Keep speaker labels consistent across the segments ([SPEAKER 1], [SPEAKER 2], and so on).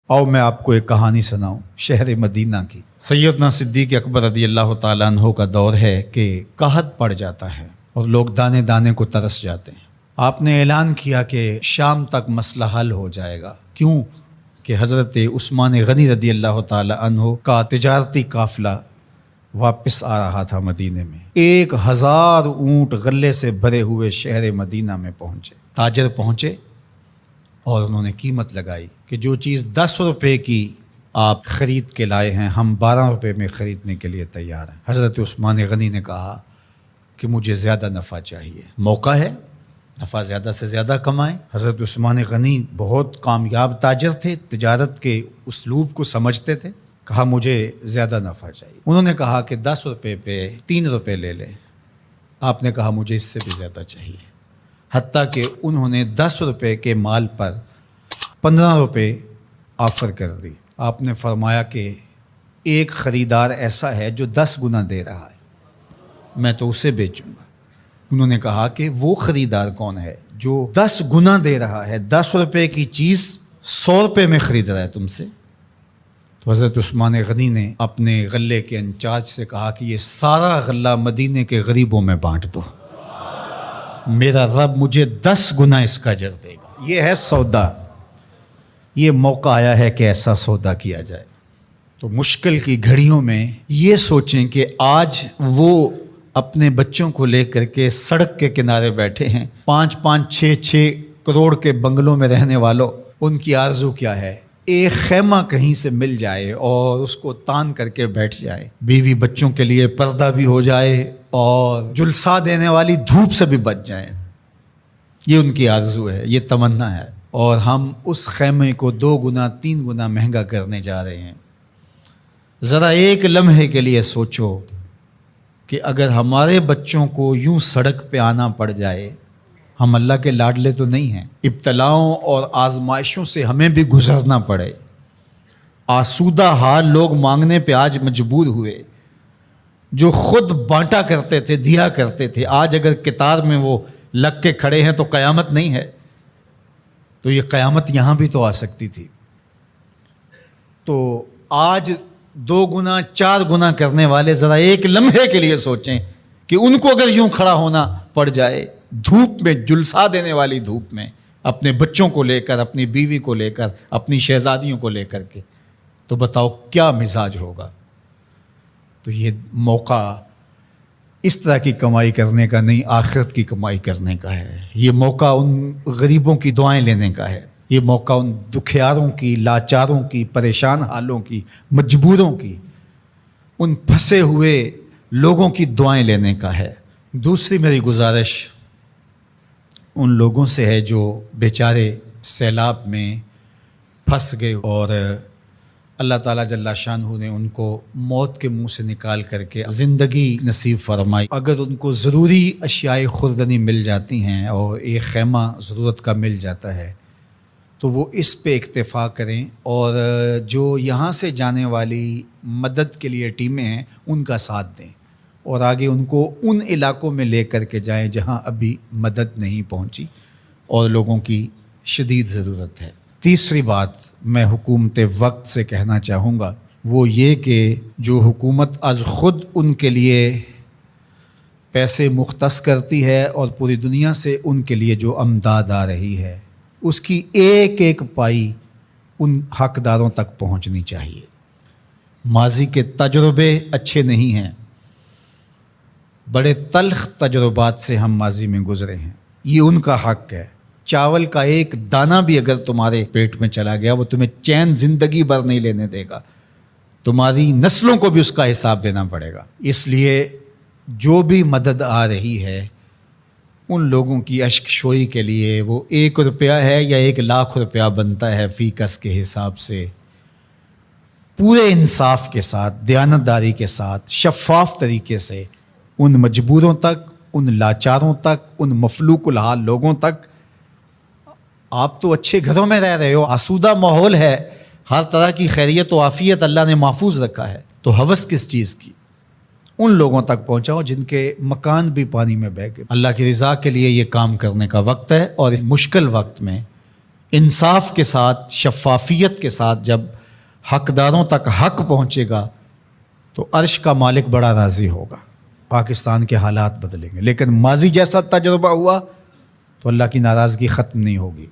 [SPEAKER 1] आओ मैं आपको एक कहानी सुनाऊं शहर मदीना की। सैयदना सिद्दीक़ अकबर रज़ी अल्लाह ताला अन्हु का दौर है कि कहत पड़ जाता है और लोग दाने दाने को तरस जाते हैं। आपने ऐलान किया कि शाम तक मसला हल हो जाएगा। क्यों कि हज़रत उस्मान गनी रज़ी अल्लाह ताला अन्हु का तिजारती काफ़िला वापस आ रहा था मदीने में। 1000 ऊँट गले से भरे हुए शहर मदीना में पहुँचे। ताजर पहुँचे और उन्होंने कीमत लगाई कि जो चीज़ 10 रुपये की आप ख़रीद के लाए हैं हम 12 रुपये में ख़रीदने के लिए तैयार हैं। हज़रत उस्मान गनी ने कहा कि मुझे ज़्यादा नफ़ा चाहिए, मौका है, नफ़ा ज़्यादा से ज़्यादा कमाएं। हज़रत उस्मान गनी बहुत कामयाब ताजर थे, तिजारत के उसलूब को समझते थे। कहा मुझे ज़्यादा नफ़ा चाहिए। उन्होंने कहा कि 10 रुपये पे 3 रुपये ले लें। आपने कहा मुझे इससे भी ज़्यादा चाहिए। हत्ता कि उन्होंने 10 रुपये के माल पर 15 रुपये ऑफ़र कर दी। आपने फरमाया कि एक ख़रीदार ऐसा है जो 10 गुना दे रहा है, मैं तो उसे बेचूंगा। उन्होंने कहा कि वो ख़रीदार कौन है जो 10 गुना दे रहा है, 10 रुपये की चीज़ 100 रुपये में ख़रीद रहा है तुमसे। तो हज़रत उस्मान गनी ने अपने गले के इंचार्ज से कहा कि ये सारा गला मदीने के गरीबों में बांट दो, मेरा रब मुझे 10 गुना इसका अजर देगा। ये है सौदा, ये मौका आया है कि ऐसा सौदा किया जाए। तो मुश्किल की घड़ियों में ये सोचें कि आज वो अपने बच्चों को लेकर के सड़क के किनारे बैठे हैं, 5-5, 6-6 करोड़ के बंगलों में रहने वालों, उनकी आरज़ू क्या है? एक खैमा कहीं से मिल जाए और उसको तान करके बैठ जाए, बीवी बच्चों के लिए पर्दा भी हो जाए और जुलसा देने वाली धूप से भी बच जाए। ये उनकी आरज़ू है, ये तमन्ना है। और हम उस खैमे को 2 गुना 3 गुना महंगा करने जा रहे हैं। ज़रा एक लम्हे के लिए सोचो कि अगर हमारे बच्चों को यूं सड़क पे आना पड़ जाए, हम अल्लाह के लाडले तो नहीं हैं, इब्तलाओं और आजमाइशों से हमें भी गुजरना पड़े, आसूदा हाल लोग मांगने पे आज मजबूर हुए, जो खुद बांटा करते थे, दिया करते थे, आज अगर कितार में वो लग के खड़े हैं तो क़यामत नहीं है, तो ये क़यामत यहाँ भी तो आ सकती थी। तो आज 2 गुना 4 गुना करने वाले ज़रा एक लम्हे के लिए सोचें कि उनको अगर यूं खड़ा होना पड़ जाए धूप में, जुलसा देने वाली धूप में, अपने बच्चों को लेकर, अपनी बीवी को लेकर, अपनी शहजादियों को लेकर के, तो बताओ क्या मिजाज होगा। तो ये मौका इस तरह की कमाई करने का नहीं, आखिरत की कमाई करने का है। ये मौका उन गरीबों की दुआएं लेने का है। ये मौका उन दुखियारों की, लाचारों की, परेशान हालों की, मजबूरों की, उन फंसे हुए लोगों की दुआएं लेने का है। दूसरी मेरी गुजारिश उन लोगों से है जो बेचारे सैलाब में फंस गए और अल्लाह ताला जल्ला शानहू ने उनको मौत के मुंह से निकाल करके ज़िंदगी नसीब फरमाई। अगर उनको ज़रूरी अशियाए खुर्दनी मिल जाती हैं और एक खैमा ज़रूरत का मिल जाता है तो वो इस पे इक्तफ़ा करें और जो यहाँ से जाने वाली मदद के लिए टीमें हैं उनका साथ दें और आगे उनको उन इलाकों में ले कर के जाएँ जहाँ अभी मदद नहीं पहुँची और लोगों की शदीद ज़रूरत है। तीसरी बात मैं हुकूमत वक्त से कहना चाहूँगा वो ये कि जो हुकूमत आज ख़ुद उनके लिए पैसे मुख्तस करती है और पूरी दुनिया से उनके लिए जो अमदाद आ रही है उसकी एक एक पाई उन हकदारों तक पहुँचनी चाहिए। माजी के तजुर्बे अच्छे नहीं हैं, बड़े तल्ख तजुर्बात से हम माजी में गुज़रे हैं, ये उनका हक़ है। चावल का एक दाना भी अगर तुम्हारे पेट में चला गया वो तुम्हें चैन ज़िंदगी भर नहीं लेने देगा, तुम्हारी नस्लों को भी उसका हिसाब देना पड़ेगा। इसलिए जो भी मदद आ रही है उन लोगों की अश्कशोई के लिए वो 1 रुपया है या 1 लाख रुपया बनता है फ़ी कस के हिसाब से, पूरे इंसाफ के साथ, दयानतदारी के साथ, शफ़ाफ तरीके से उन मजबूरों तक, उन लाचारों तक, उन मफलूकुल हाल लोगों तक। आप तो अच्छे घरों में रह रहे हो, आसूदा माहौल है, हर तरह की खैरियत व आफ़ियत अल्लाह ने महफूज रखा है, तो हवस किस चीज़ की? उन लोगों तक पहुँचाओ जिनके मकान भी पानी में बह गए। अल्लाह की रज़ा के लिए ये काम करने का वक्त है और इस मुश्किल वक्त में انصاف کے ساتھ، شفافیت کے ساتھ جب حقداروں تک حق پہنچے گا تو عرش کا مالک بڑا راضی ہوگا، پاکستان کے حالات بدلیں گے۔ لیکن ماضی جیسا تجربہ ہوا تو اللہ کی ناراضگی ختم نہیں ہوگی۔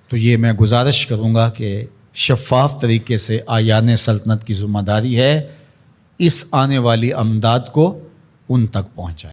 [SPEAKER 1] تو یہ میں گزارش کروں گا کہ شفاف طریقے سے آیان سلطنت کی ذمہ داری ہے اس آنے والی امداد کو ان تک پہنچائیں۔